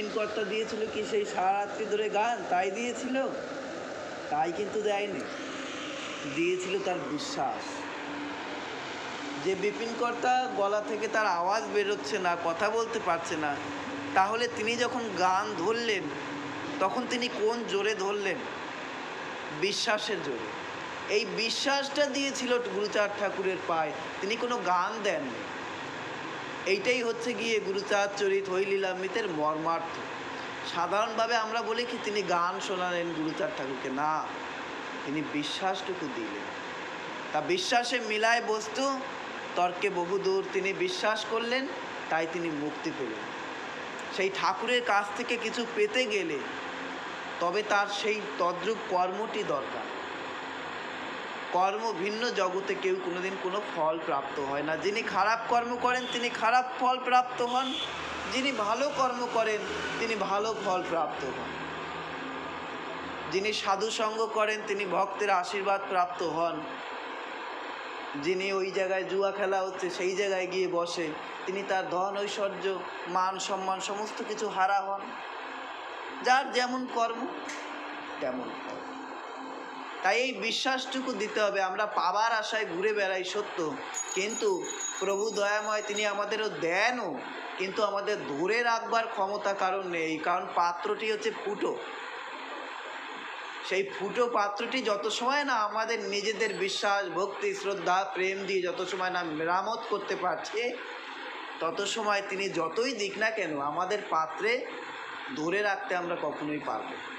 বিপিন কর্তা দিয়েছিল কি সেই সারা রাত্রি ধরে গান তাই দিয়েছিল? তাই কিন্তু দেয়নি, দিয়েছিল তার বিশ্বাস। যে বিপিন কর্তা গলা থেকে তার আওয়াজ বেরোচ্ছে না, কথা বলতে পারছে না, তাহলে তিনি যখন গান ধরলেন তখন তিনি কোন জোরে ধরলেন? বিশ্বাসের জোরে। এই বিশ্বাসটা দিয়েছিল গুরুচাঁদ ঠাকুরের পায়ে, তিনি কোনো গান দেননি। এইটাই হচ্ছে গিয়ে গুরুচাঁদ চরিত হরিলীলামৃতের মর্মার্থ। সাধারণভাবে আমরা বলি কি তিনি গান শোনালেন গুরুচাঁদ ঠাকুরকে, না, তিনি বিশ্বাসটুকু দিলেন। তা বিশ্বাসে মিলায় বস্তু, তর্কে বহুদূর। তিনি বিশ্বাস করলেন, তাই তিনি মুক্তি পেলেন। সেই ঠাকুরের কাছ থেকে কিছু পেতে গেলে তবে তার সেই তদ্রূপ কর্মটি দরকার। কর্ম ভিন্ন জগতে কেউ কোনোদিন কোনো ফল প্রাপ্ত হয় না। যিনি খারাপ কর্ম করেন তিনি খারাপ ফল প্রাপ্ত হন, যিনি ভালো কর্ম করেন তিনি ভালো ফল প্রাপ্ত হন। যিনি সাধুসঙ্গ করেন তিনি ভক্তের আশীর্বাদ প্রাপ্ত হন। যিনি ওই জায়গায় জুয়া খেলা হচ্ছে সেই জায়গায় গিয়ে বসে তিনি তার ধন ঐশ্বর্য মান সম্মান সমস্ত কিছু হারা হন। যার যেমন কর্ম তেমন ফল। তাই এই বিশ্বাসটুকু দিতে হবে। আমরা পাবার আশায় ঘুরে বেড়াই সত্য, কিন্তু প্রভু দয়াময় তিনি আমাদেরও দেনও, কিন্তু আমাদের ধরে রাখবার ক্ষমতা কারণ নেই। কারণ পাত্রটি হচ্ছে ফুটো। সেই ফুটো পাত্রটি যত সময় না আমাদের নিজেদের বিশ্বাস ভক্তি শ্রদ্ধা প্রেম দিয়ে যত সময় না মেরামত করতে পারছে, তত সময় তিনি যতই দিক না কেন আমাদের পাত্রে ধরে রাখতে আমরা কখনোই পারব না।